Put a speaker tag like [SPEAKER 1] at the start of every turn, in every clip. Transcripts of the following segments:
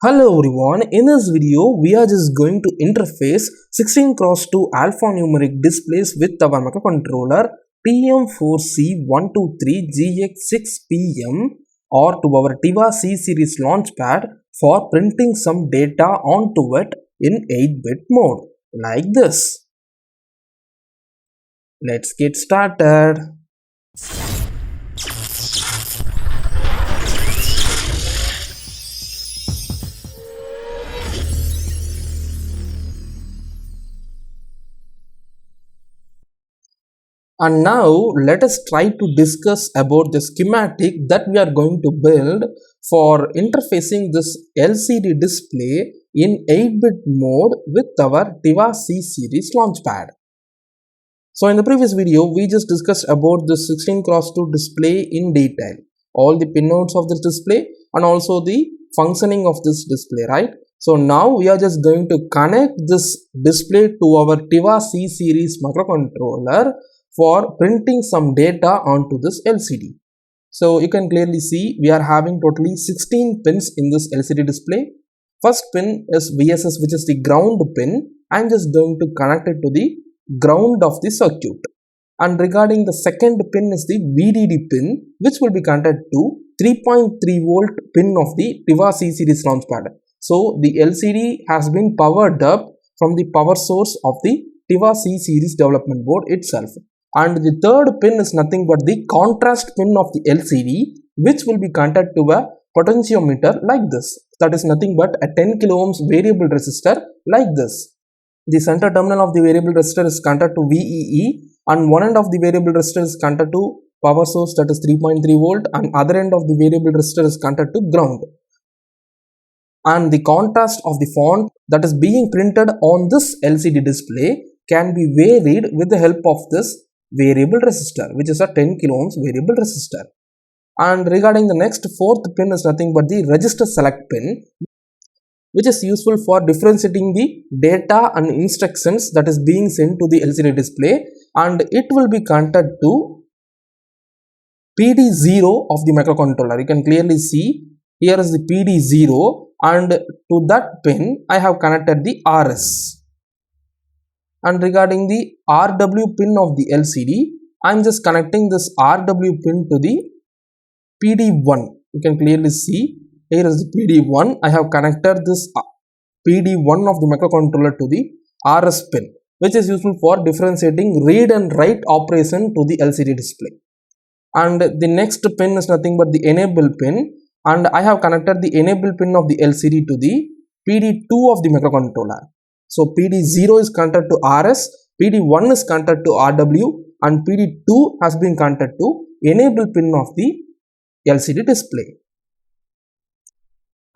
[SPEAKER 1] Hello everyone, in this video we are just going to interface 16x2 alphanumeric displays with our microcontroller TM4C123GH6PM or to our Tiva C series launchpad for printing some data onto it in 8-bit mode like this. Let's get started. And now let us try to discuss about the schematic that we are going to build for interfacing this LCD display in 8-bit mode with our Tiva C series launchpad. So in the previous video we just discussed about the 16x2 display in detail, all the pinouts of this display and also the functioning of this display, right? So now we are just going to connect this display to our Tiva C series microcontroller for printing some data onto this LCD. So you can clearly see we are having totally 16 pins in this LCD display. First pin is VSS, which is the ground pin. I am just going to connect it to the ground of the circuit. And regarding the second pin is the VDD pin, which will be connected to 3.3 volt pin of the Tiva C series launchpad. So the LCD has been powered up from the power source of the Tiva C series development board itself. And the third pin is nothing but the contrast pin of the LCD, which will be connected to a potentiometer like this. That is nothing but a 10 kilo ohms variable resistor like this. The center terminal of the variable resistor is connected to VEE and one end of the variable resistor is connected to power source, that is 3.3 volt, and other end of the variable resistor is connected to ground. And the contrast of the font that is being printed on this LCD display can be varied with the help of this variable resistor, which is a 10 kilo ohms variable resistor. And regarding the next fourth pin is nothing but the register select pin, which is useful for differentiating the data and instructions that is being sent to the LCD display, and it will be connected to PD0 of the microcontroller. You can clearly see here is the PD0, and to that pin I have connected the RS. And regarding the RW pin of the LCD, I am just connecting this RW pin to the PD1. You can clearly see here is the PD1. I have connected this PD1 of the microcontroller to the RS pin, which is useful for differentiating read and write operation to the LCD display. And the next pin is nothing but the enable pin, and I have connected the enable pin of the LCD to the PD2 of the microcontroller. So PD0 is connected to RS, PD1 is connected to RW, and PD2 has been connected to enable pin of the LCD display.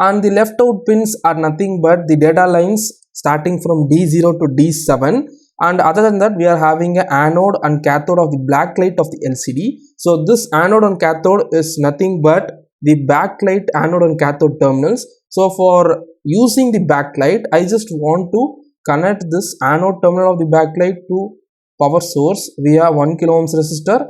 [SPEAKER 1] And the left out pins are nothing but the data lines starting from D0 to D7, and other than that we are having an anode and cathode of the black light of the LCD. So this anode and cathode is nothing but the backlight anode and cathode terminals. So for using the backlight, I just want to connect this anode terminal of the backlight to power source via 1 kilo ohms resistor,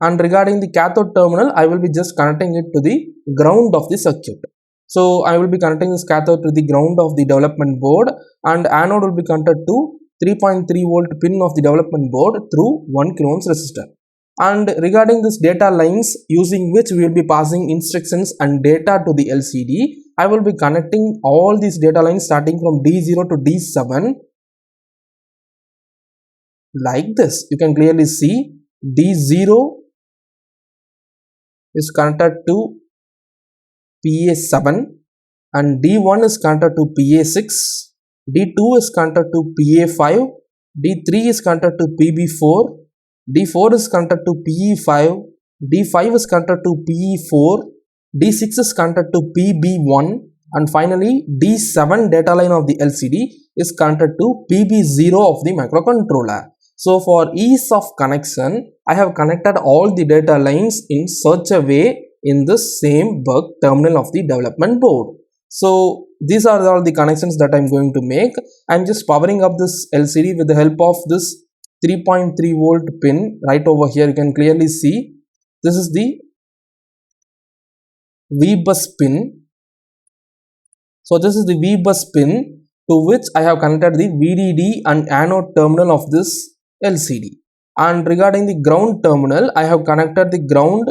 [SPEAKER 1] and regarding the cathode terminal I will be just connecting it to the ground of the circuit. So I will be connecting this cathode to the ground of the development board, and anode will be connected to 3.3 volt pin of the development board through 1 kilo ohms resistor. And regarding this data lines using which we will be passing instructions and data to the LCD, I will be connecting all these data lines starting from D0 to D7 like this. You can clearly see D0 is connected to PA7 and D1 is connected to PA6, D2 is connected to PA5, D3 is connected to PB4, D4 is connected to PE5, D5 is connected to PE4, D6 is connected to PB1, and finally D7 data line of the LCD is connected to PB0 of the microcontroller. So for ease of connection, I have connected all the data lines in such a way in the same buck terminal of the development board. So these are all the connections that I am going to make. I am just powering up this LCD with the help of this 3.3 volt pin right over here. You can clearly see this is the V bus pin So this is the V bus pin to which I have connected the VDD and anode terminal of this LCD. And regarding the ground terminal, I have connected the ground.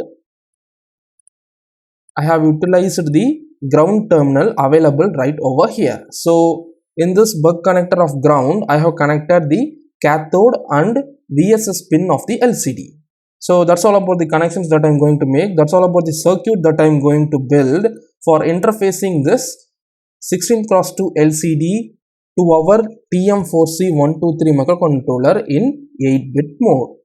[SPEAKER 1] I have utilized the ground terminal available right over here. So in this buck connector of ground, I have connected the cathode and VSS pin of the LCD. So that's all about the connections that I'm going to make. That's all about the circuit that I'm going to build for interfacing this 16x2 LCD to our TM4C123 microcontroller in 8-bit mode.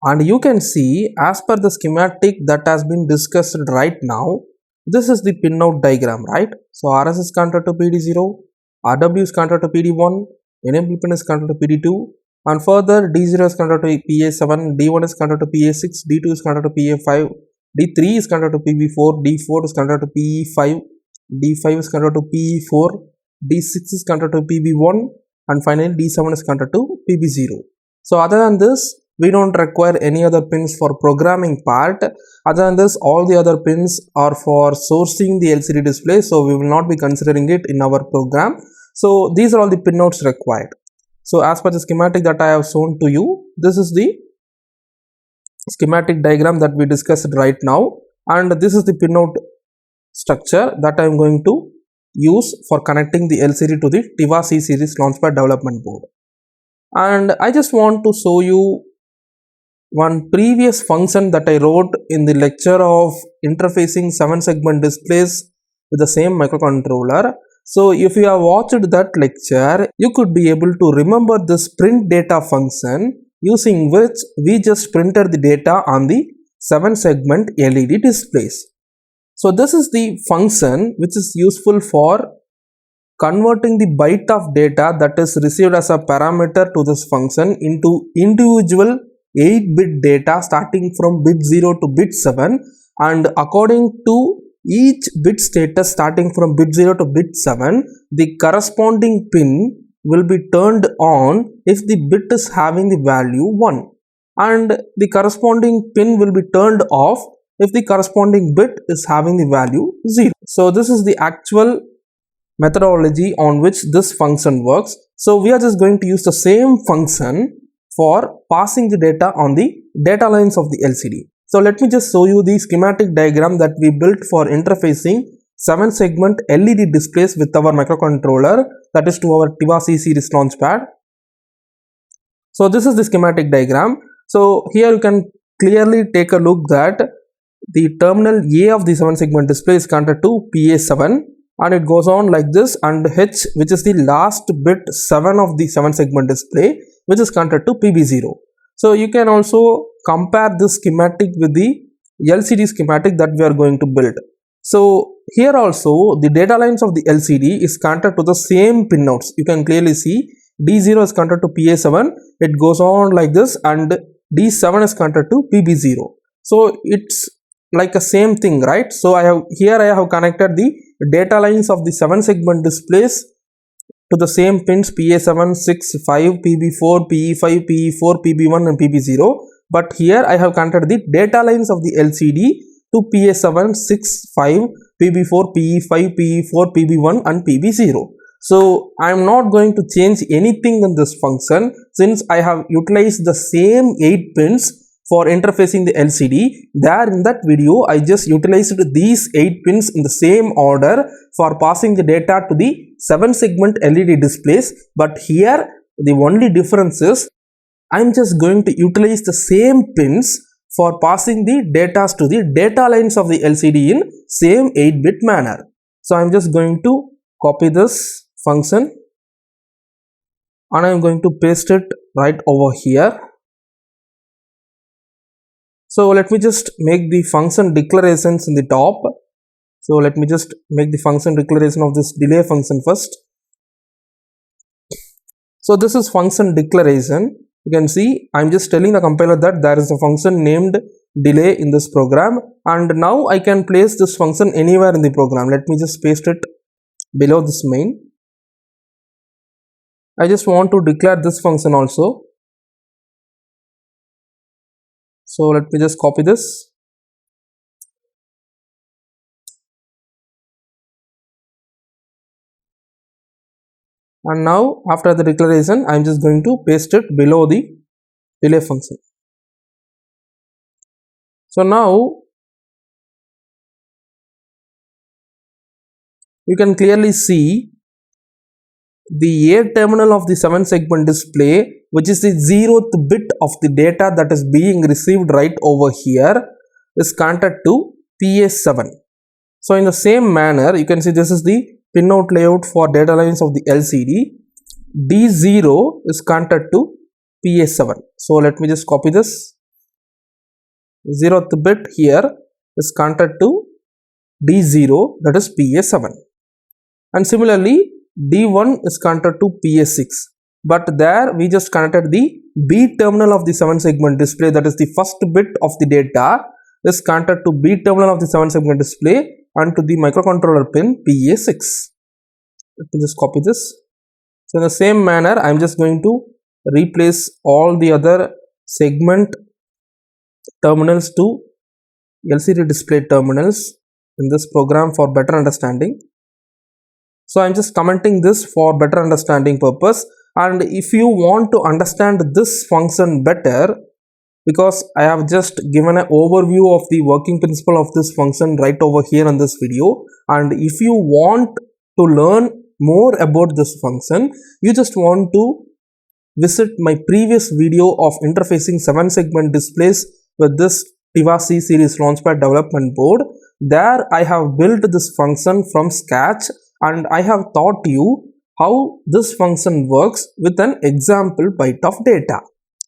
[SPEAKER 1] And you can see, as per the schematic that has been discussed right now, this is the pinout diagram, right? So RS is connected to PD0, RW is connected to PD1, enable pin is connected to PD2, and further D0 is connected to PA7, D1 is connected to PA6, D2 is connected to PA5, D3 is connected to PB4, D4 is connected to PE5, D5 is connected to PE4, D6 is connected to PB1, and finally D7 is connected to PB0. So other than this, we don't require any other pins for programming part. Other than this, all the other pins are for sourcing the LCD display, so we will not be considering it in our program. So these are all the pinouts required. So as per the schematic that I have shown to you, this is the schematic diagram that we discussed right now, and this is the pinout structure that I am going to use for connecting the LCD to the Tiva C series launchpad development board. And I just want to show you one previous function that I wrote in the lecture of interfacing 7-segment displays with the same microcontroller. So if you have watched that lecture, you could be able to remember this print data function, using which we just printed the data on the 7-segment LED displays. So this is the function which is useful for converting the byte of data that is received as a parameter to this function into individual 8-bit data starting from bit 0 to bit 7, and according to each bit status starting from bit 0 to bit 7, the corresponding pin will be turned on if the bit is having the value 1, and the corresponding pin will be turned off if the corresponding bit is having the value 0. So this is the actual methodology on which this function works. So we are just going to use the same function for passing the data on the data lines of the LCD. So let me just show you the schematic diagram that we built for interfacing 7-segment LED displays with our microcontroller, that is to our Tiva C series launchpad. So this is the schematic diagram. So here you can clearly take a look that the terminal A of the 7-segment display is connected to PA7, and it goes on like this, and H, which is the last bit 7 of the 7-segment display, which is connected to PB0. So you can also compare this schematic with the LCD schematic that we are going to build. So here also the data lines of the LCD is connected to the same pinouts. You can clearly see D0 is connected to PA7, it goes on like this, and D7 is connected to PB0. So it's like a same thing, right? So I have connected the data lines of the 7-segment displays to the same pins PA7, 6, 5, PB4, PE5, PE4, PB1 and PB0. But here I have connected the data lines of the LCD to PA7, 6, 5, PB4, PE5, PE4, PB1 and PB0. So I am not going to change anything in this function, since I have utilized the same 8 pins for interfacing the LCD. There in that video, I just utilized these 8 pins in the same order for passing the data to the 7-segment LED displays. But here the only difference is I am just going to utilize the same pins for passing the data to the data lines of the LCD in same 8-bit manner. So I am just going to copy this function and I am going to paste it right over here. So let me just make the function declarations in the top. So let me just make the function declaration of this delay function first. So this is function declaration. You can see I am just telling the compiler that there is a function named delay in this program, and now I can place this function anywhere in the program. Let me just paste it below this main. I just want to declare this function also. So let me just copy this. And now after the declaration, I am just going to paste it below the delay function. So now you can clearly see the A terminal of the 7-segment display, which is the 0th bit of the data that is being received right over here, is connected to PA7. So in the same manner, you can see this is the pinout layout for data lines of the LCD. D0 is connected to PA7. So let me just copy this. 0th bit here is connected to D0, that is PA7. And similarly, D1 is connected to PA6. But there we just connected the B terminal of the 7-segment display, that is the first bit of the data is connected to B terminal of the 7-segment display and to the microcontroller pin PA6. Let me just copy this. So in the same manner, I am just going to replace all the other segment terminals to LCD display terminals in this program for better understanding. So I am just commenting this for better understanding purpose, and if you want to understand this function better, because I have just given an overview of the working principle of this function right over here in this video, and if you want to learn more about this function, you just want to visit my previous video of interfacing 7-segment displays with this Tiva C series Launchpad development board. There I have built this function from scratch, and I have taught you how this function works with an example byte of data.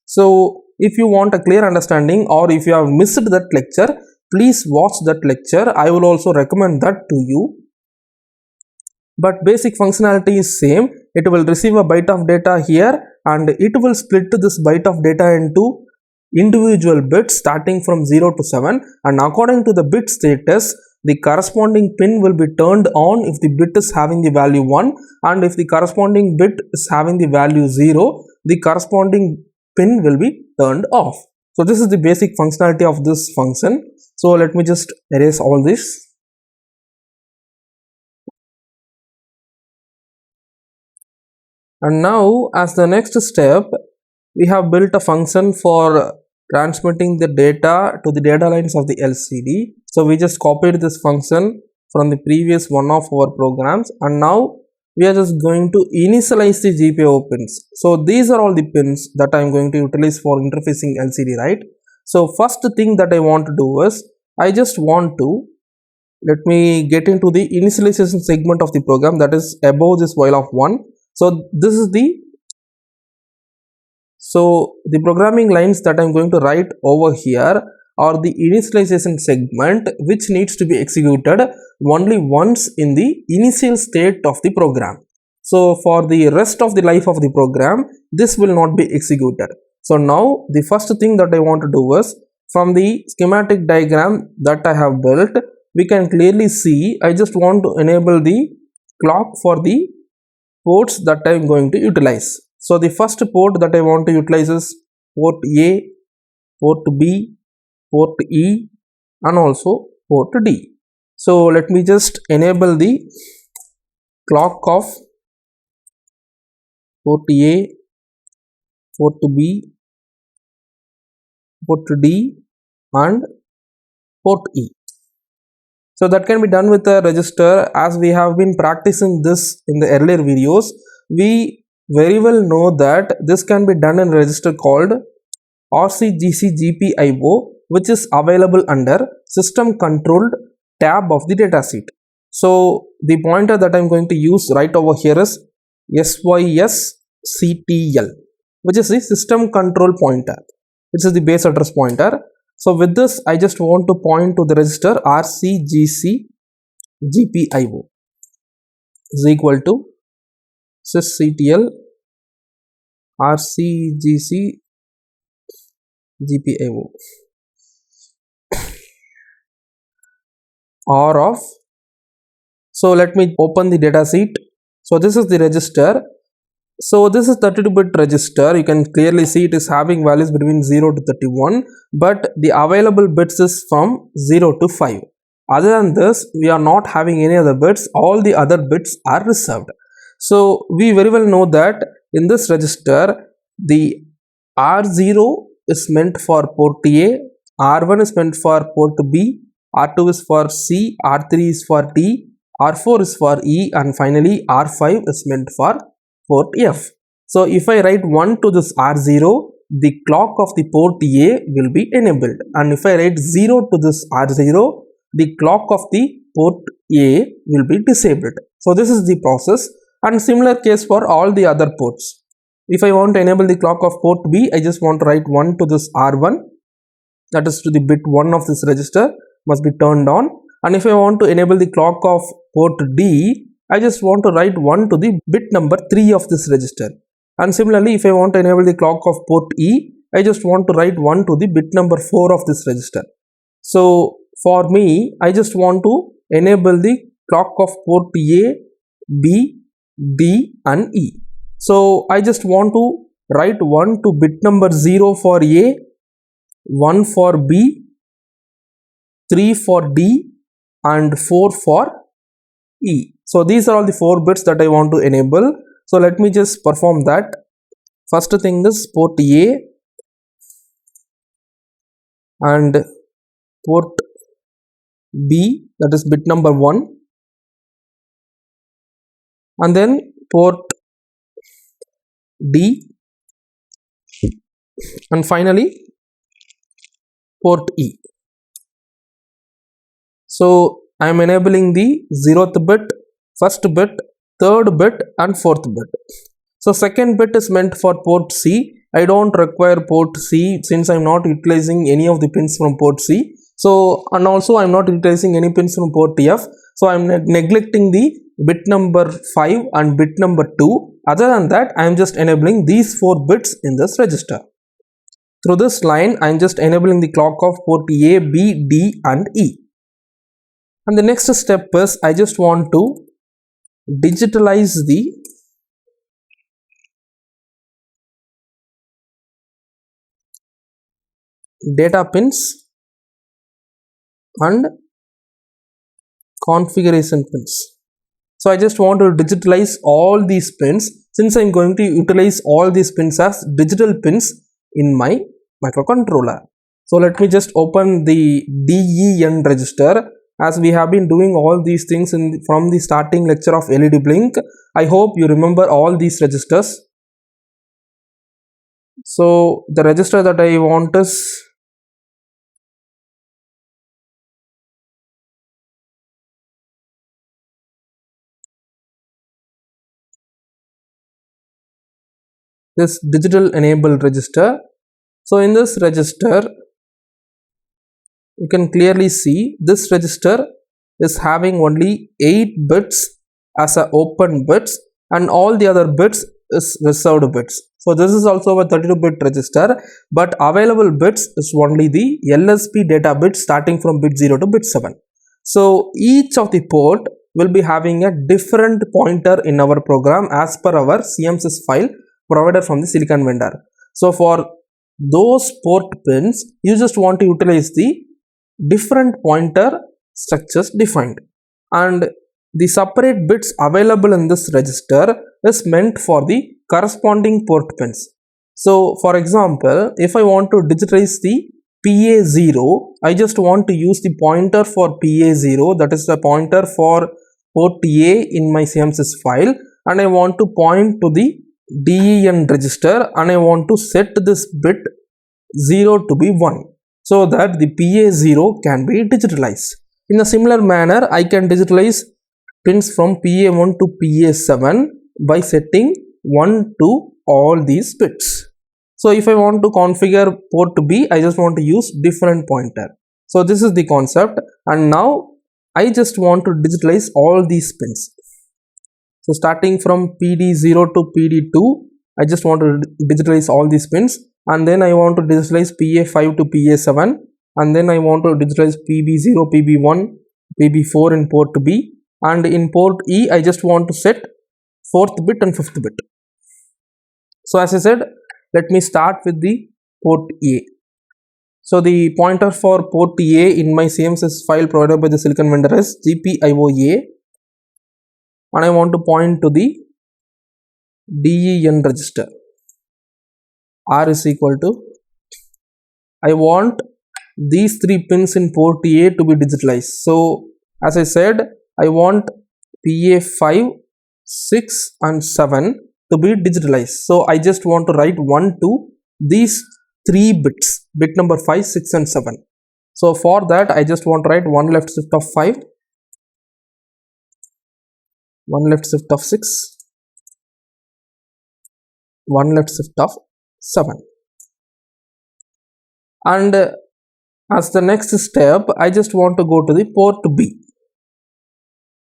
[SPEAKER 1] So if you want a clear understanding, or if you have missed that lecture, please watch that lecture. I will also recommend that to you. But basic functionality is same. It will receive a byte of data here, and it will split this byte of data into individual bits starting from 0 to 7, and according to the bit status, the corresponding pin will be turned on if the bit is having the value 1, and if the corresponding bit is having the value 0, the corresponding pin will be turned off. So this is the basic functionality of this function. So let me just erase all this. And now as the next step, we have built a function for transmitting the data to the data lines of the LCD. So we just copied this function from the previous one of our programs, and now we are just going to initialize the Gpio pins. So these are all the pins that I am going to utilize for interfacing LCD, right? So first thing that I want to do is, I just want to, let me get into the initialization segment of the program that is above this while of 1. So this is the programming lines that I am going to write over here are the initialization segment, which needs to be executed only once in the initial state of the program. So for the rest of the life of the program, this will not be executed. So now the first thing that I want to do is, from the schematic diagram that I have built, we can clearly see I just want to enable the clock for the ports that I am going to utilize. So the first port that I want to utilize is port A, port B, port E, and also port D. So let me just enable the clock of port A, port B, port D, and port E. So that can be done with a register. As we have been practicing this in the earlier videos, we very well know that this can be done in a register called RCGC Gpio, which is available under system controlled tab of the datasheet. So the pointer that I am going to use right over here is SYSCTL, which is the system control pointer. This is the base address pointer. So with this, I just want to point to the register RCGC Gpio is equal to sysctl RCGC Gpio R of. So let me open the data sheet. So this is the register. So this is 32-bit register. You can clearly see it is having values between 0 to 31, but the available bits is from 0 to 5. Other than this, we are not having any other bits. All the other bits are reserved. So we very well know that in this register the R0 is meant for port A, R1 is meant for port B, R2 is for C, R3 is for D, R4 is for E, and finally R5 is meant for port F. So if I write 1 to this R0, the clock of the port A will be enabled, and if I write 0 to this R0, the clock of the port A will be disabled. So this is the process, and similar case for all the other ports. If I want to enable the clock of port B, I just want to write 1 to this R1, that is to the bit 1 of this register must be turned on, and if I want to enable the clock of port D, I just want to write 1 to the bit number 3 of this register. And similarly, if I want to enable the clock of port E, I just want to write 1 to the bit number 4 of this register. So for me, I just want to enable the clock of port A, B, D and E. So I just want to write 1 to bit number 0 for A, 1 for B, 3 for D and 4 for E. So these are all the 4 bits that I want to enable. So let me just perform that. First thing is port A and port B, that is bit number 1, and then port D, and finally port E. So I am enabling the 0th bit, 1st bit, 3rd bit and 4th bit. So second bit is meant for port C. I don't require port C since I am not utilizing any of the pins from port C. So, and also I am not utilizing any pins from port F. So I am neglecting the bit number 5 and bit number 2. Other than that, I am just enabling these 4 bits in this register. Through this line, I am just enabling the clock of port A, B, D and E. And the next step is I just want to digitalize the data pins and configuration pins. So I just want to digitalize all these pins, since I am going to utilize all these pins as digital pins in my microcontroller. So let me just open the DEN register, as we have been doing all these things from the starting lecture of LED blink. I hope you remember all these registers. So the register that I want is this digital enable register. So in this register, you can clearly see this register is having only 8 bits as a open bits, and all the other bits is reserved bits. So this is also a 32-bit register, but available bits is only the LSB data bits starting from bit 0 to bit 7. So each of the port will be having a different pointer in our program as per our CMSIS file provided from the silicon vendor. So for those port pins, you just want to utilize the different pointer structures defined, and the separate bits available in this register is meant for the corresponding port pins. So for example, if I want to digitize the PA0, I just want to use the pointer for PA0, that is the pointer for port A in my CMSIS file, and I want to point to the DEN register and I want to set this bit 0 to be 1, so that the PA0 can be digitalized. In a similar manner, I can digitalize pins from PA1 to PA7 by setting 1 to all these bits. So if I want to configure port B, I just want to use different pointer. So this is the concept, and now I just want to digitalize all these pins. So starting from PD0 to PD2, I just want to digitalize all these pins, and then I want to digitalize PA5 to PA7, and then I want to digitalize PB0, PB1, PB4 in port B, and in port E I just want to set 4th bit and 5th bit. So as I said, let me start with the port A. So the pointer for port A in my CMSIS file provided by the silicon vendor is Gpio A, and I want to point to the DEN register. R is equal to, I want these 3 pins in port A to be digitalized. So as I said, I want PA5, 6 and 7 to be digitalized. So I just want to write 1 to these 3 bits, bit number 5, 6 and 7. So for that I just want to write 1 left shift of 5, 1 left shift of 6, 1 left shift of 7. And as the next step, I just want to go to the port B.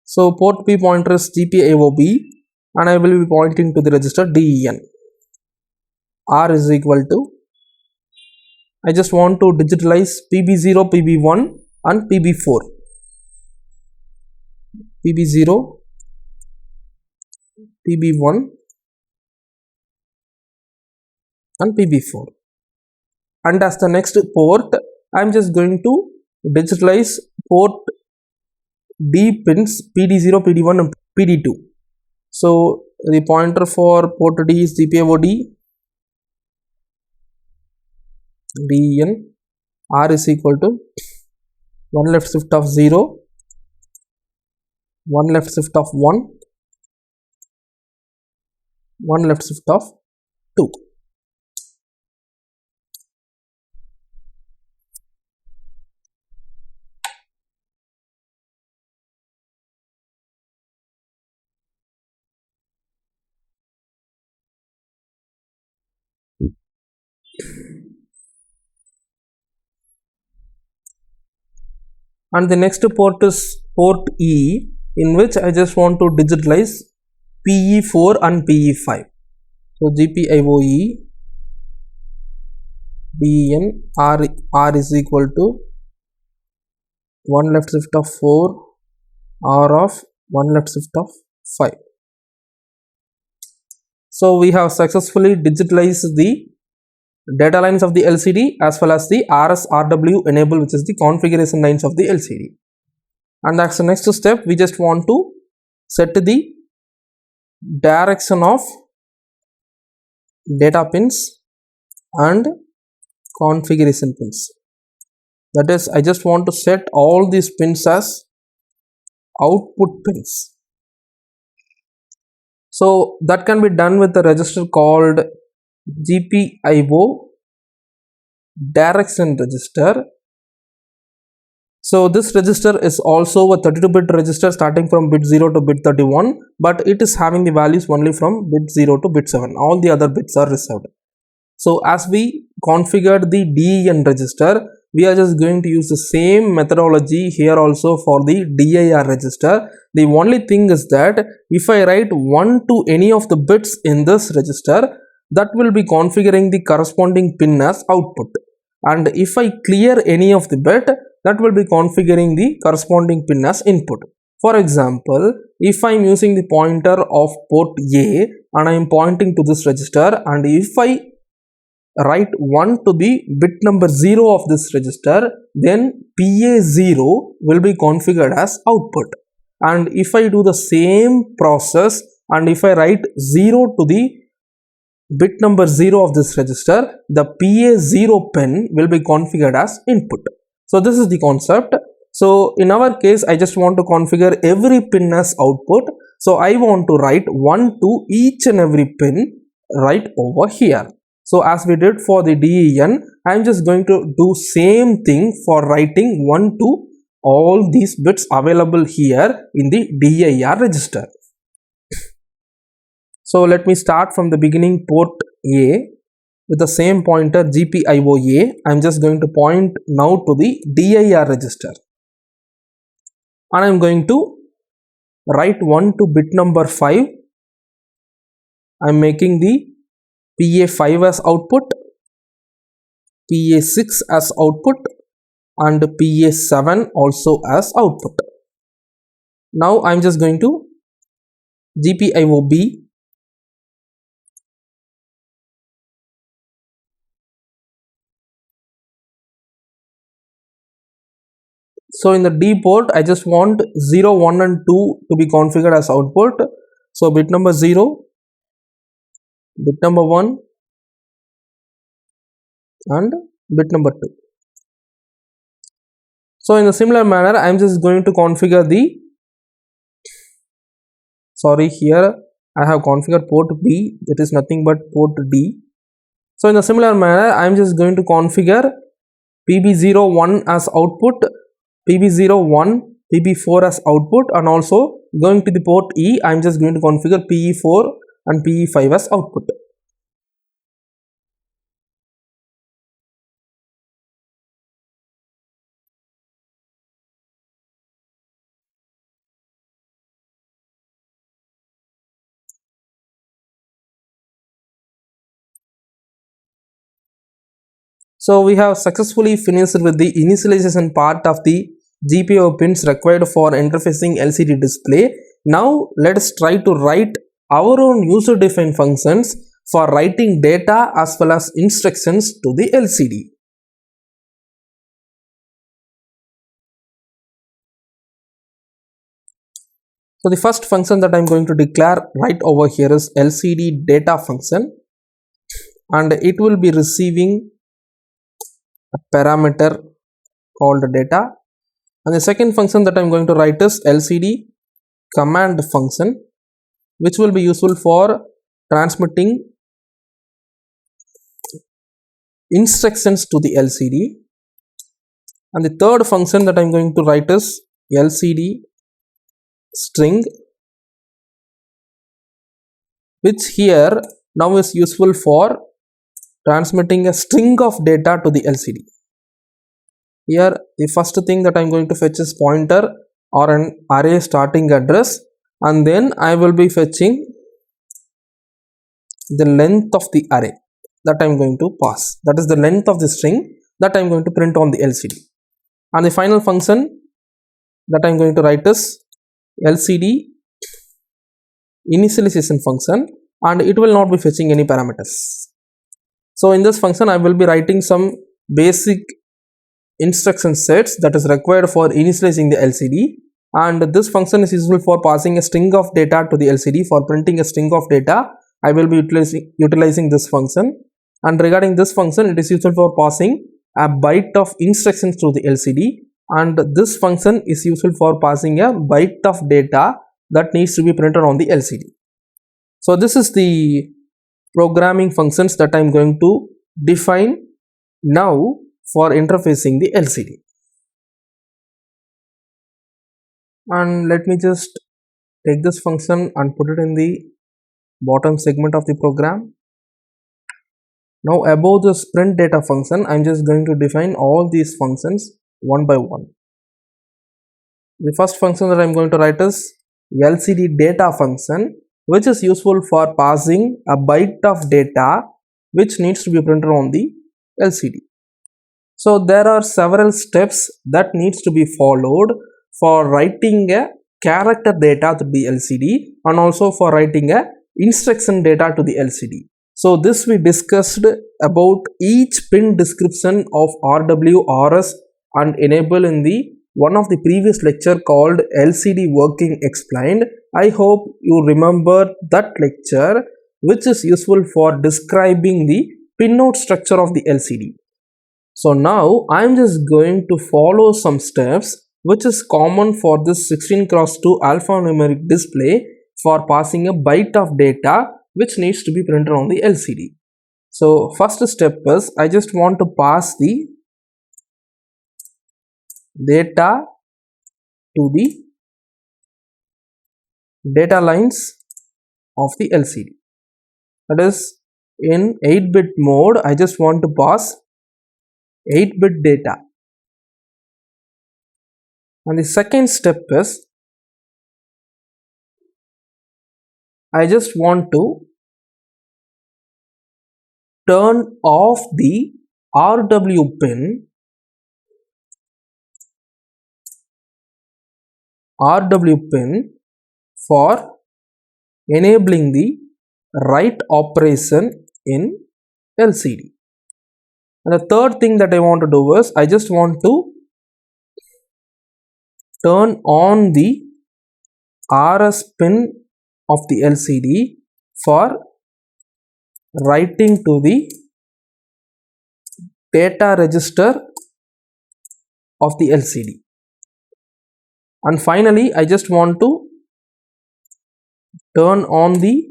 [SPEAKER 1] So port B pointer is Gpio B, and I will be pointing to the register DEN. R is equal to, I just want to digitalize PB0, PB1 and PB4. PB0, PB1 and PB4. And as the next port, I am just going to digitalize port D pins PD0, PD1 and PD2. So the pointer for port D is Gpio D, DEN. R is equal to 1 left shift of 0, 1 left shift of 1, 1 left shift of 2. And the next port is port E, in which I just want to digitalize PE4 and PE5. So Gpio E, DEN. R is equal to 1 left shift of 4, R of 1 left shift of 5. So we have successfully digitalized the data lines of the LCD as well as the RS-RW enable, which is the configuration lines of the LCD. And that's the next step. We just want to set the direction of data pins and configuration pins. That is, I just want to set all these pins as output pins. So that can be done with a register called Gpio direction register. So this register is also a 32-bit register starting from bit 0 to bit 31, but it is having the values only from bit 0 to bit 7. All the other bits are reserved. So as we configured the DEN register, we are just going to use the same methodology here also for the DIR register. The only thing is that if I write 1 to any of the bits in this register, that will be configuring the corresponding pin as output. And if I clear any of the bit, that will be configuring the corresponding pin as input. For example, if I am using the pointer of port A and I am pointing to this register, and if I write 1 to the bit number 0 of this register, then PA0 will be configured as output. And if I do the same process and if I write 0 to the bit number 0 of this register, the PA0 pin will be configured as input. So this is the concept. So in our case, I just want to configure every pin as output. So I want to write 1 to each and every pin right over here. So as we did for the DEN, I am just going to do same thing for writing 1 to all these bits available here in the DIR register. So let me start from the beginning, port A with the same pointer Gpio A. I am just going to point now to the DIR register. And I am going to write 1 to bit number 5. I am making the PA5 as output, PA6 as output and PA7 also as output. Now I am just going to Gpio B. So in the D port, I just want 0, 1 and 2 to be configured as output. So bit number 0, bit number 1 and bit number 2. So in a similar manner, I am just going to configure the, sorry, here I have configured port B, that is nothing but port D. So in a similar manner, I am just going to configure PB01 as output, PB01, PB4 as output, and also going to the port E, I am just going to configure PE4 and PE5 as output. So we have successfully finished with the initialization part of the Gpio pins required for interfacing LCD display. Now let us try to write our own user defined functions for writing data as well as instructions to the LCD. So the first function that I am going to declare right over here is LCD data function, and it will be receiving a parameter called data. And the second function that I am going to write is LCD command function, which will be useful for transmitting instructions to the LCD. And the third function that I am going to write is LCD string, which here now is useful for transmitting a string of data to the LCD. Here the first thing that I am going to fetch is pointer or an array starting address, and then I will be fetching the length of the array that I am going to pass, that is the length of the string that I am going to print on the LCD. And the final function that I am going to write is LCD initialization function, and it will not be fetching any parameters. So in this function I will be writing some basic instruction sets that is required for initializing the LCD, and this function is useful for passing a string of data to the LCD. For printing a string of data, I will be utilizing this function, and regarding this function, it is useful for passing a byte of instructions to the LCD, and this function is useful for passing a byte of data that needs to be printed on the LCD. So this is the programming functions that I am going to define now for interfacing the LCD. And let me just take this function and put it in the bottom segment of the program. Now above this print data function, I am just going to define all these functions one by one. The first function that I am going to write is LCD data function, which is useful for passing a byte of data which needs to be printed on the LCD. So there are several steps that needs to be followed for writing a character data to the LCD and also for writing a instruction data to the LCD. So this we discussed about each pin description of RW, RS and enable in the one of the previous lecture called LCD working explained. I hope you remember that lecture, which is useful for describing the pinout structure of the LCD. So now I am just going to follow some steps which is common for this 16x2 alphanumeric display for passing a byte of data which needs to be printed on the LCD. So first step is I just want to pass the data to the data lines of the LCD. That is, in 8-bit mode, I just want to pass 8-bit data. And the second step is I just want to turn off the RW pin for enabling the write operation in LCD. And the third thing that I want to do is I just want to turn on the RS pin of the LCD for writing to the data register of the LCD. And finally, I just want to turn on the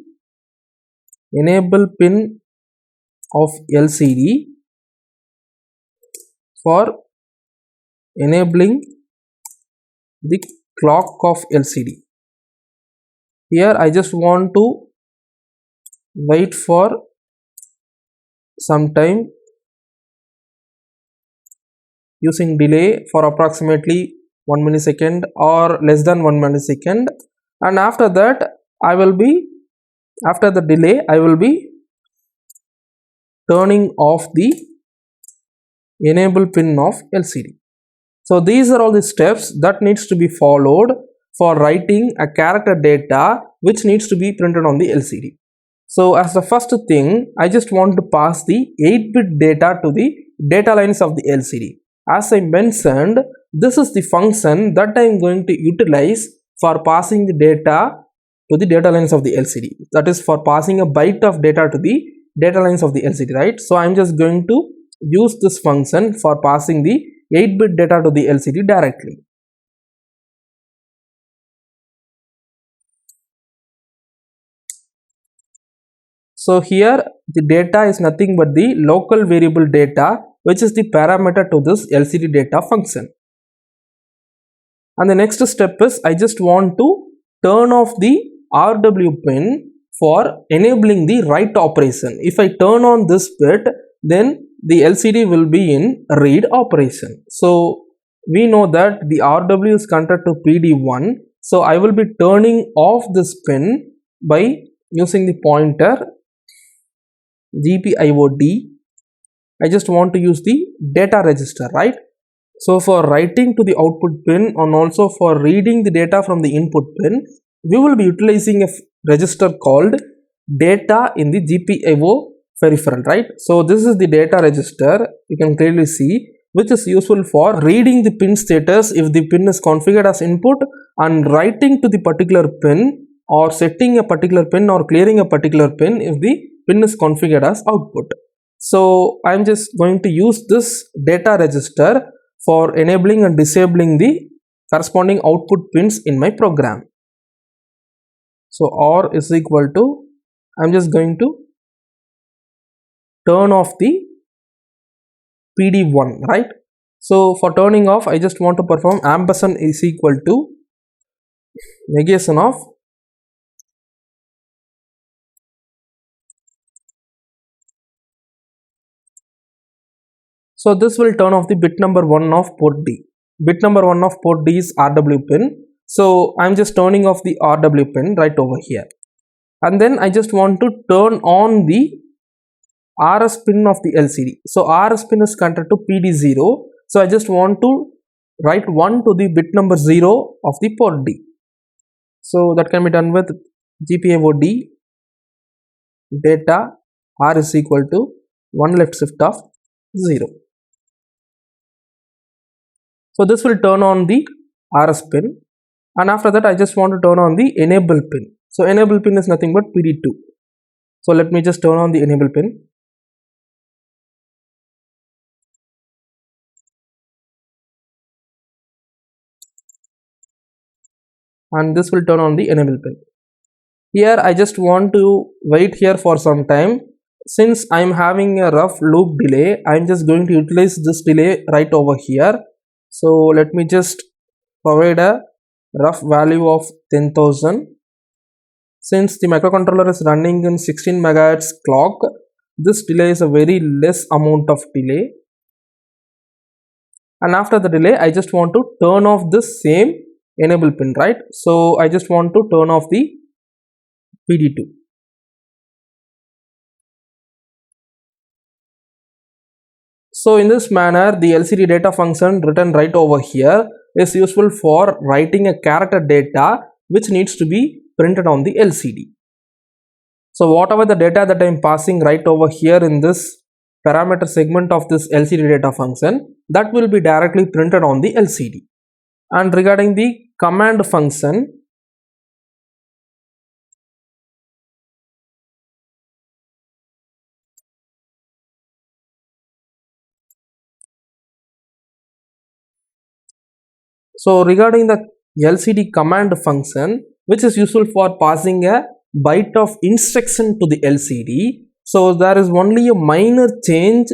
[SPEAKER 1] enable pin of LCD for enabling the clock of LCD. Here I just want to wait for some time using delay for approximately 1 millisecond or less than 1 millisecond, and after that after the delay I will be turning off the enable pin of LCD. So these are all the steps that needs to be followed for writing a character data which needs to be printed on the LCD. So as the first thing, I just want to pass the 8-bit data to the data lines of the LCD. As I mentioned, this is the function that I am going to utilize for passing the data to the data lines of the LCD. That is for passing a byte of data to the data lines of the LCD, right? So I am just going to use this function for passing the 8-bit data to the LCD directly. So here the data is nothing but the local variable data, which is the parameter to this LCD data function. And the next step is I just want to turn off the RW pin for enabling the write operation. If I turn on this bit, then the LCD will be in read operation. So we know that the RW is connected to PD1. So I will be turning off this pin by using the pointer Gpio D. I just want to use the data register, right? So for writing to the output pin and also for reading the data from the input pin, we will be utilizing a register called data in the Gpio peripheral, right? So this is the data register, you can clearly see, which is useful for reading the pin status if the pin is configured as input, and writing to the particular pin, or setting a particular pin or clearing a particular pin if the pin is configured as output. So I am just going to use this data register for enabling and disabling the corresponding output pins in my program. So R is equal to, I am just going to turn off the PD1, right? So for turning off, I just want to perform ampersand is equal to negation of So this will turn off the bit number 1 of port D. Bit number 1 of port D is RW pin. So I'm just turning off the RW pin right over here. And then I just want to turn on the RS pin of the LCD. So RS pin is connected to PD0. So I just want to write 1 to the bit number 0 of the port D. So that can be done with Gpio D data R is equal to 1 left shift of 0. So this will turn on the RS pin, and after that I just want to turn on the enable pin. So enable pin is nothing but PD2. So let me just turn on the enable pin. And this will turn on the enable pin. Here I just want to wait here for some time. Since I am having a rough loop delay, I am just going to utilize this delay right over here. So let me just provide a rough value of 10,000. Since the microcontroller is running in 16 MHz clock, this delay is a very less amount of delay. And after the delay, I just want to turn off this same enable pin, right? So I just want to turn off the PD2. So in this manner, the LCD data function written right over here is useful for writing a character data which needs to be printed on the LCD. So whatever the data that I am passing right over here in this parameter segment of this LCD data function, that will be directly printed on the LCD. And regarding the command function, So regarding the LCD command function, which is useful for passing a byte of instruction to the LCD, so there is only a minor change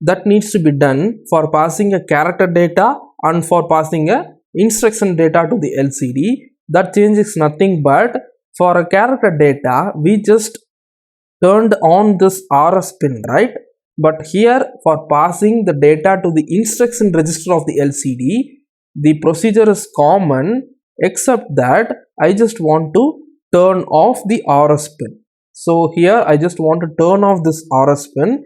[SPEAKER 1] that needs to be done for passing a character data and for passing a instruction data to the LCD. That change is nothing but for a character data we just turned on this RS pin, right? But here for passing the data to the instruction register of the LCD, the procedure is common except that I just want to turn off the RS pin. So here I just want to turn off this RS pin,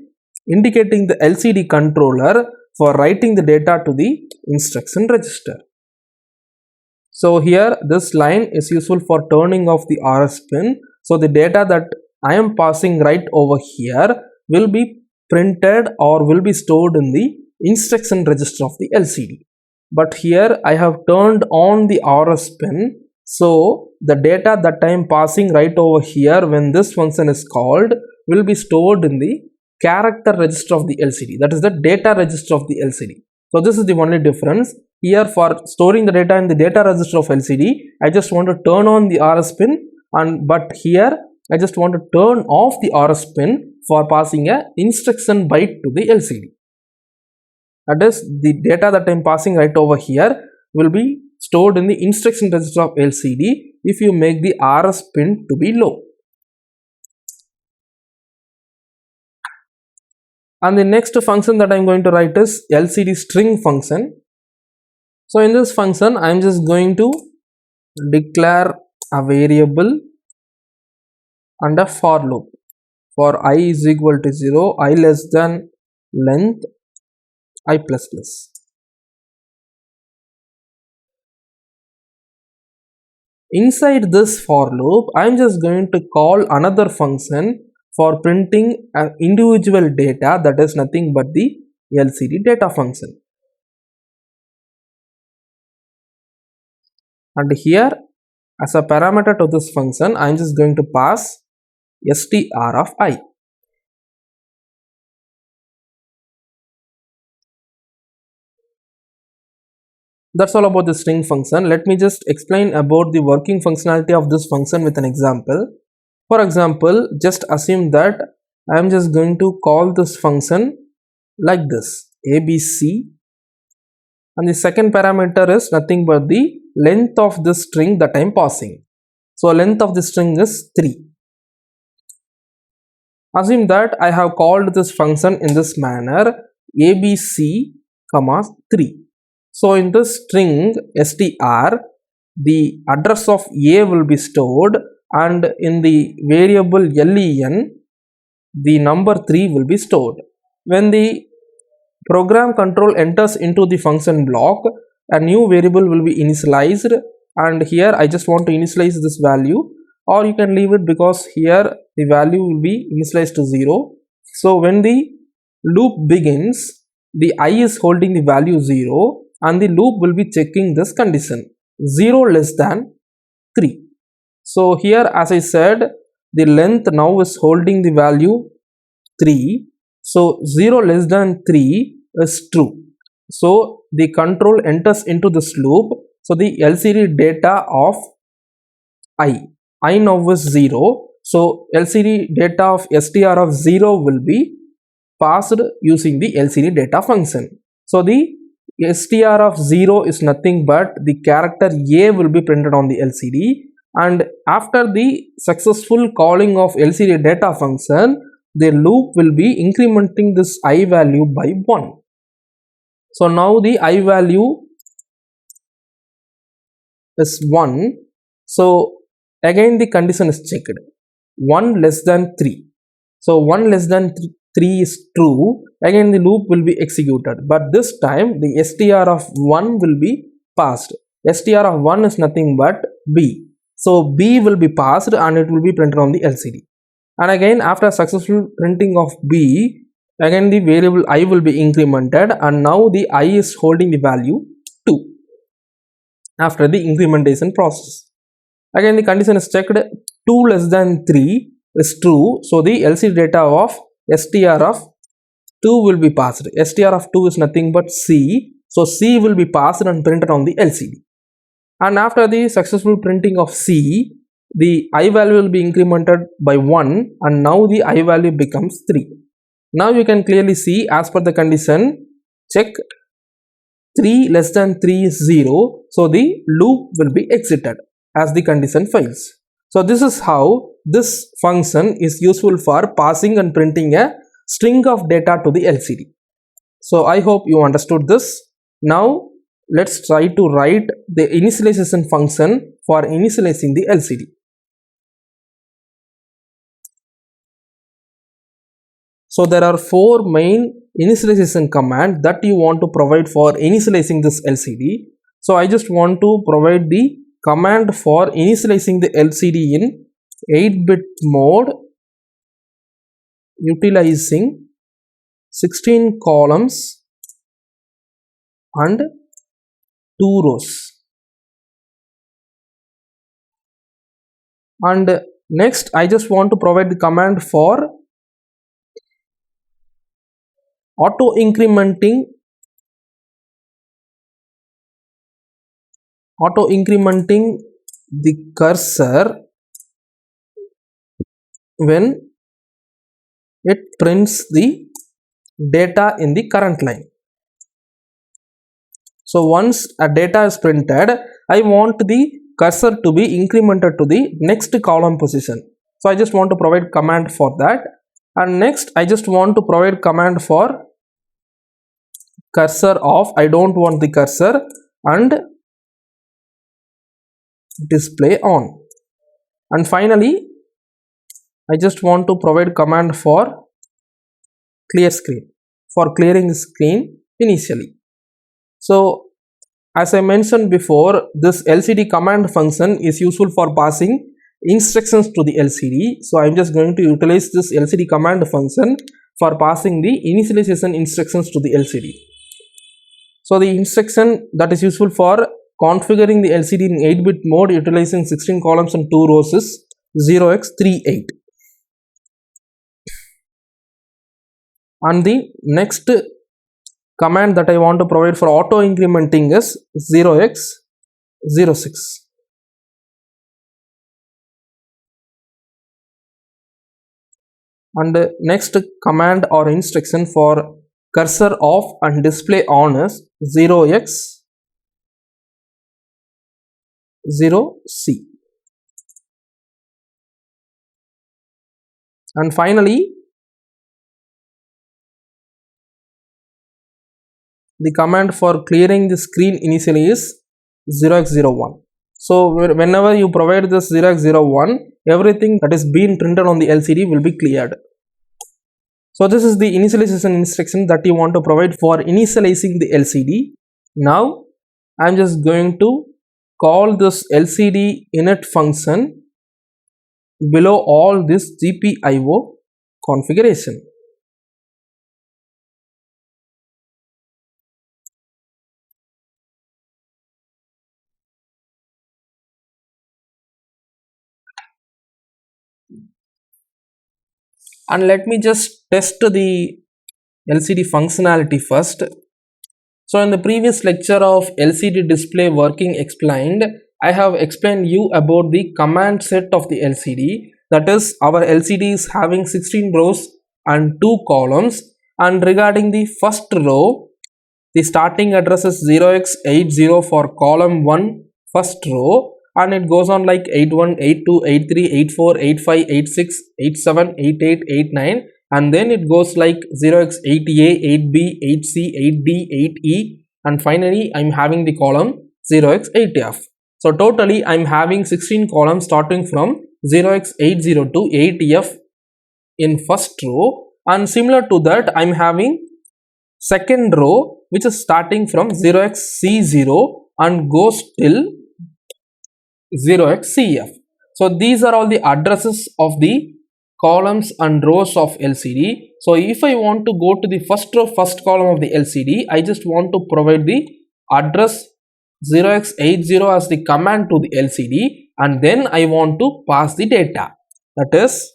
[SPEAKER 1] indicating the LCD controller for writing the data to the instruction register. So here this line is useful for turning off the RS pin. So the data that I am passing right over here will be printed or will be stored in the instruction register of the LCD. But here I have turned on the RS pin. So the data that I am passing right over here when this function is called will be stored in the character register of the LCD, that is the data register of the LCD. So this is the only difference. Here for storing the data in the data register of LCD, I just want to turn on the RS pin, but here I just want to turn off the RS pin for passing a instruction byte to the LCD. That is, the data that I am passing right over here will be stored in the instruction register of LCD if you make the RS pin to be low. And the next function that I am going to write is LCD string function. So in this function I am just going to declare a variable and a for loop. For I is equal to 0, I less than length I plus plus. Inside this for loop, I am just going to call another function for printing an individual data, that is nothing but the LCD data function. And here as a parameter to this function, I am just going to pass str of I. That's all about the string function. Let me just explain about the working functionality of this function with an example. For example, just assume that I am just going to call this function like this, ABC, and the second parameter is nothing but the length of the string that I am passing. So length of the string is 3. Assume that I have called this function in this manner, ABC, 3. So in this string str, the address of A will be stored, and in the variable len, the number 3 will be stored. When the program control enters into the function block, a new variable will be initialized, and here I just want to initialize this value, or you can leave it because here the value will be initialized to 0. So when the loop begins, the I is holding the value 0 and the loop will be checking this condition, 0 less than 3. So here as I said, the length now is holding the value 3. So 0 less than 3 is true. So the control enters into this loop. So the LCD data of I now is 0. So LCD data of str of 0 will be passed using the LCD data function. So the str of 0 is nothing but the character A will be printed on the LCD, and after the successful calling of LCD data function, the loop will be incrementing this I value by 1. So now the I value is 1. So again the condition is checked, 1 less than 3. So 1 less than 3 is true. Again the loop will be executed, but this time the str of 1 will be passed. Str of 1 is nothing but B. So B will be passed and it will be printed on the LCD. And again after successful printing of B, again the variable I will be incremented, and now the I is holding the value 2 after the incrementation process. Again the condition is checked, 2 less than 3 is true. So the LCD data of str of 2 will be passed. Str of 2 is nothing but C. So C will be passed and printed on the LCD. And after the successful printing of C, the I value will be incremented by 1 and now the I value becomes 3. Now you can clearly see, as per the condition, check 3 less than 3 is 0. So the loop will be exited as the condition fails. So this is how this function is useful for passing and printing a string of data to the LCD. So I hope you understood this. Now let's try to write the initialization function for initializing the LCD. So there are 4 main initialization commands that you want to provide for initializing this LCD. So I just want to provide the command for initializing the LCD in 8-bit mode utilizing 16 columns and 2 rows. And next I just want to provide the command for auto incrementing the cursor when it prints the data in the current line. So once a data is printed, I want the cursor to be incremented to the next column position. So I just want to provide command for that. And next I just want to provide command for cursor off. I don't want the cursor, and display on. And finally I just want to provide command for clear screen, for clearing the screen initially. So as I mentioned before, this LCD command function is useful for passing instructions to the LCD. So I am just going to utilize this LCD command function for passing the initialization instructions to the LCD. So the instruction that is useful for configuring the LCD in 8-bit mode utilizing 16 columns and 2 rows is 0x38. And the next command that I want to provide for auto incrementing is 0x06. And next command or instruction for cursor off and display on is 0x0C. And finally the command for clearing the screen initially is 0x01. So whenever you provide this 0x01, everything that is being printed on the LCD will be cleared. So this is the initialization instruction that you want to provide for initializing the LCD. Now I am just going to call this LCD init function below all this Gpio configuration. And let me just test the LCD functionality first. So in the previous lecture of LCD display working explained, I have explained you about the command set of the LCD. That is, our LCD is having 16 rows and 2 columns, and regarding the first row, the starting address is 0x80 for column 1 first row, and it goes on like 81, 82, 83, 84, 85, 86, 87, 88, 89, and then it goes like 0x8A, 8B, 8C, 8D, 8E, and finally I'm having the column 0x8F. So totally I'm having 16 columns starting from 0x80 to 8F in first row, and similar to that I'm having second row which is starting from 0xC0 and goes till 0xCF. So these are all the addresses of the columns and rows of LCD. So if I want to go to the first row, first column of the LCD, I just want to provide the address 0x80 as the command to the LCD, and then I want to pass the data. That is,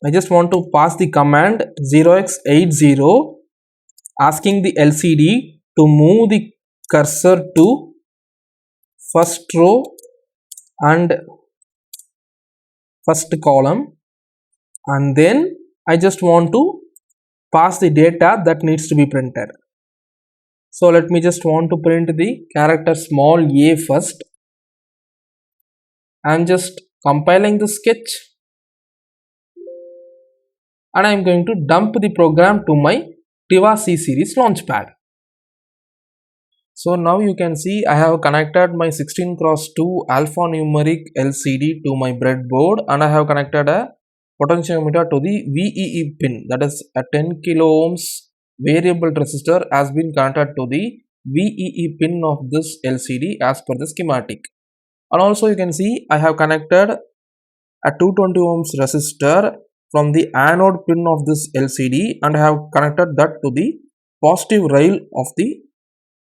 [SPEAKER 1] I just want to pass the command 0x80 asking the LCD to move the cursor to first row and first column, and then I just want to pass the data that needs to be printed. So let me just want to print the character small a first. I am just compiling the sketch and I am going to dump the program to my Tiva C series launchpad. So now you can see I have connected my 16x2 alphanumeric LCD to my breadboard, and I have connected a potentiometer to the VEE pin, that is a 10 kilo ohms variable resistor has been connected to the VEE pin of this LCD as per the schematic. And also you can see I have connected a 220 ohms resistor from the anode pin of this LCD and I have connected that to the positive rail of the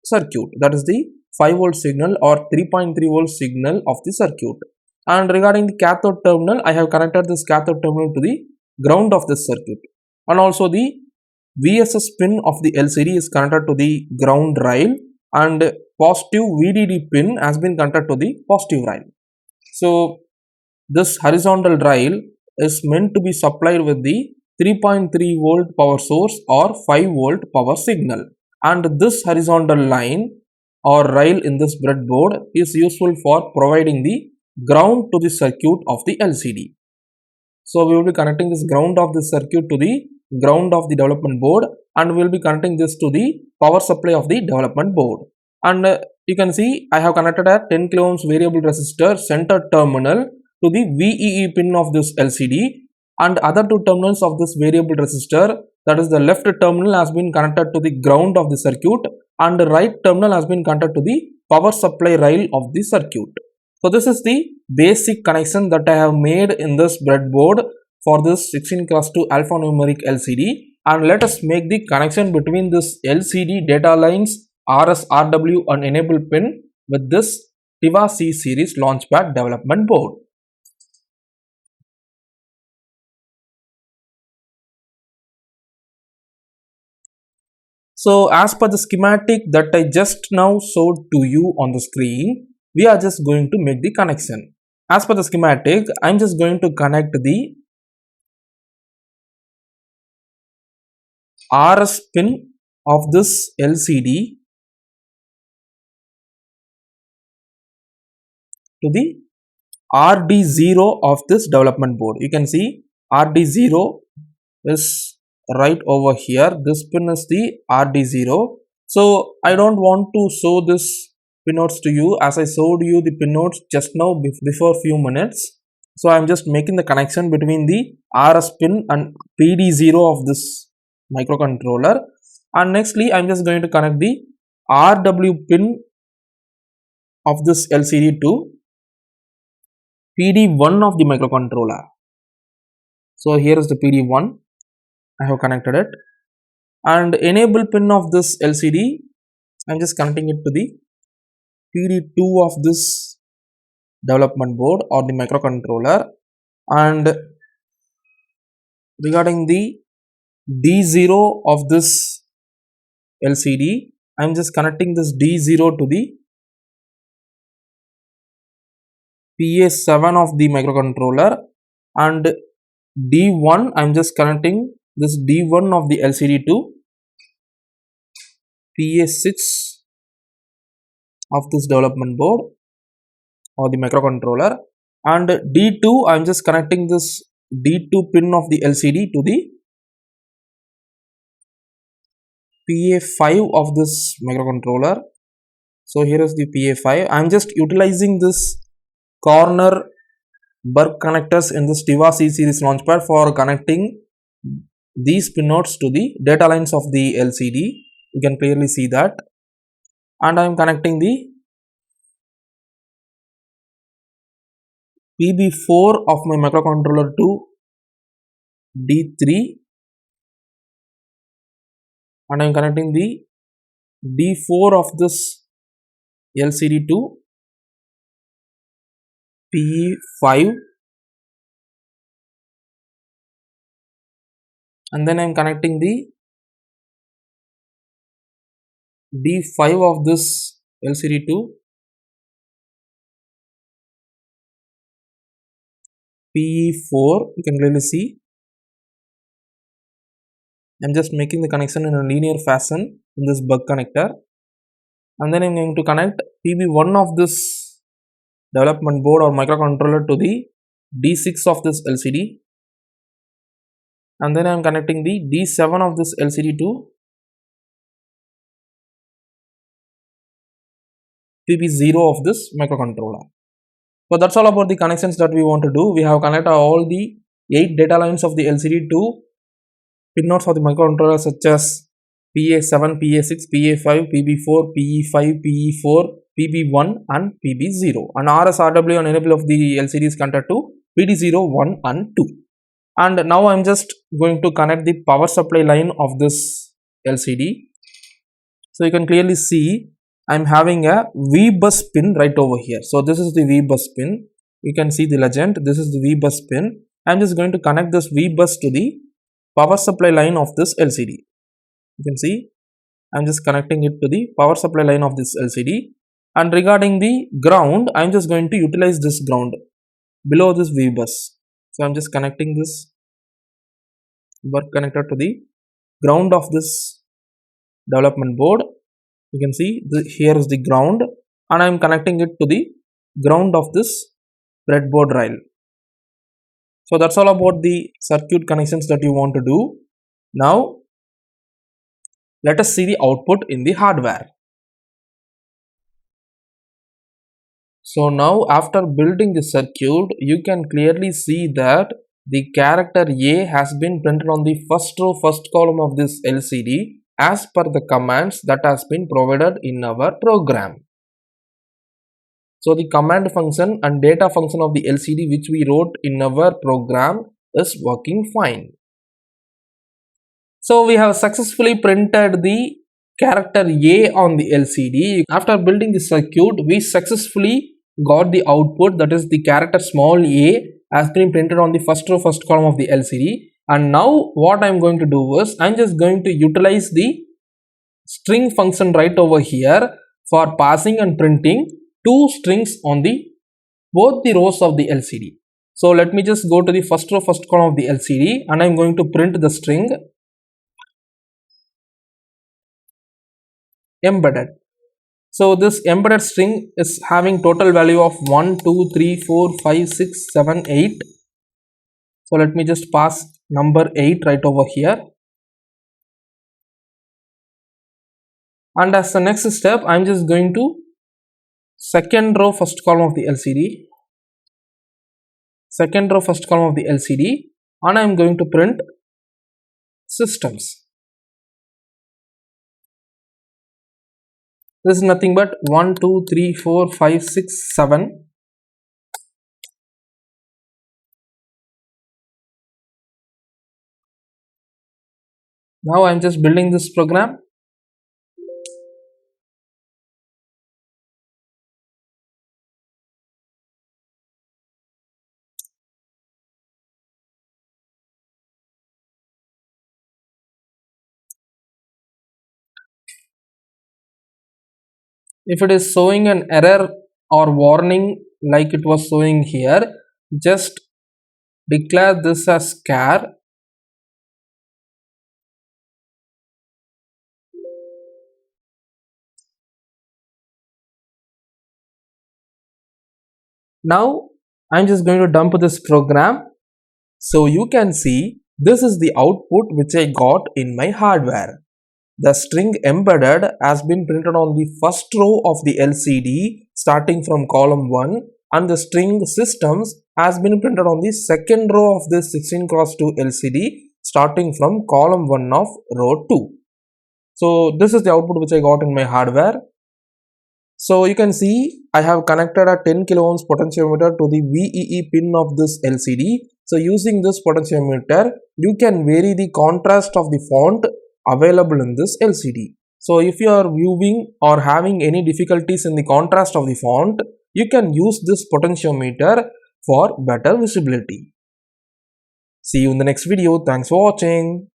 [SPEAKER 1] circuit, that is the 5 volt signal or 3.3 volt signal of the circuit. And regarding the cathode terminal, I have connected this cathode terminal to the ground of this circuit, and also the VSS pin of the LCD is connected to the ground rail and positive VDD pin has been connected to the positive rail. So this horizontal rail is meant to be supplied with the 3.3 volt power source or 5 volt power signal, and this horizontal line or rail in this breadboard is useful for providing the ground to the circuit of the LCD. So we will be connecting this ground of this circuit to the ground of the development board, and we will be connecting this to the power supply of the development board. And you can see I have connected a 10 kilo ohms variable resistor center terminal to the VEE pin of this LCD, and other two terminals of this variable resistor, that is the left terminal has been connected to the ground of the circuit and the right terminal has been connected to the power supply rail of the circuit. So this is the basic connection that I have made in this breadboard for this 16x2 alphanumeric LCD, and let us make the connection between this LCD data lines, RS, RW and enable pin with this Tiva C series launchpad development board. So as per the schematic that I just now showed to you on the screen, we are just going to make the connection. As per the schematic, I am just going to connect the RS pin of this LCD to the RD0 of this development board. You can see RD0 is right over here. This pin is the RD0. So I don't want to show this pinotes to you as I showed you the pinotes just now before few minutes. So I am just making the connection between the RS pin and PD0 of this microcontroller, and nextly I am just going to connect the RW pin of this LCD to PD1 of the microcontroller. So here is the PD1, I have connected it, and enable pin of this LCD I am just connecting it to the PD2 of this development board or the microcontroller. And regarding the D0 of this LCD, I am just connecting this D0 to the PA7 of the microcontroller, and D1 I am just connecting this D1 of the LCD to PA6 of this development board or the microcontroller, and D2 I am just connecting this D2 pin of the LCD to the PA5 of this microcontroller. So here is the PA5. I am just utilizing this corner burp connectors in this Tiva C series launchpad for connecting these pinotes to the data lines of the LCD. You can clearly see that, and I am connecting the PB4 of my microcontroller to D3, and I am connecting the D4 of this LCD to P5, and then I am connecting the D5 of this LCD to PE4. You can clearly see I'm just making the connection in a linear fashion in this buck connector, and then I'm going to connect PB1 of this development board or microcontroller to the D6 of this LCD, and then I'm connecting the D7 of this LCD to PB0 of this microcontroller. So that's all about the connections that we want to do. We have connected all the 8 data lines of the LCD to pin nodes of the microcontroller such as PA7, PA6, PA5, PB4, PE5, PE4, PB1 and PB0, and RS, RW and enable of the LCD is connected to PD0, 1 and 2. And now I'm just going to connect the power supply line of this LCD. So you can clearly see I'm having a V bus pin right over here. So this is the V bus pin. You can see the legend. This is the V bus pin. I'm just going to connect this V bus to the power supply line of this LCD. You can see I'm just connecting it to the power supply line of this LCD. And regarding the ground, I'm just going to utilize this ground below this V bus. So I'm just connecting this work connector to the ground of this development board. You can see here is the ground, and I am connecting it to the ground of this breadboard rail. So that's all about the circuit connections that you want to do. Now let us see the output in the hardware. So now after building the circuit, you can clearly see that the character A has been printed on the first row, first column of this LCD as per the commands that has been provided in our program. So the command function and data function of the LCD which we wrote in our program is working fine. So we have successfully printed the character A on the LCD. After building the circuit, we successfully got the output, that is the character small a has been printed on the first row, first column of the LCD. And now what I am going to do is I am just going to utilize the string function right over here for passing and printing 2 strings on the both the rows of the LCD. So let me just go to the first row, first column of the LCD, and I am going to print the string embedded. So this embedded string is having total value of 1, 2, 3, 4, 5, 6, 7, 8. So let me just pass number 8 right over here. And as the next step, I am just going to second row, first column of the LCD. Second row, first column of the LCD, and I am going to print systems. This is nothing but 1, 2, 3, 4, 5, 6, 7. Now I am just building this program. If it is showing an error or warning like it was showing here, just declare this as char. Now I am just going to dump this program. So you can see this is the output which I got in my hardware. The string embedded has been printed on the first row of the LCD starting from column 1, and the string systems has been printed on the second row of this 16x2 LCD starting from column 1 of row 2. So this is the output which I got in my hardware. So you can see I have connected a 10 kilo ohms potentiometer to the VEE pin of this LCD. So using this potentiometer, you can vary the contrast of the font available in this LCD. So if you are viewing or having any difficulties in the contrast of the font, you can use this potentiometer for better visibility. See you in the next video. Thanks for watching.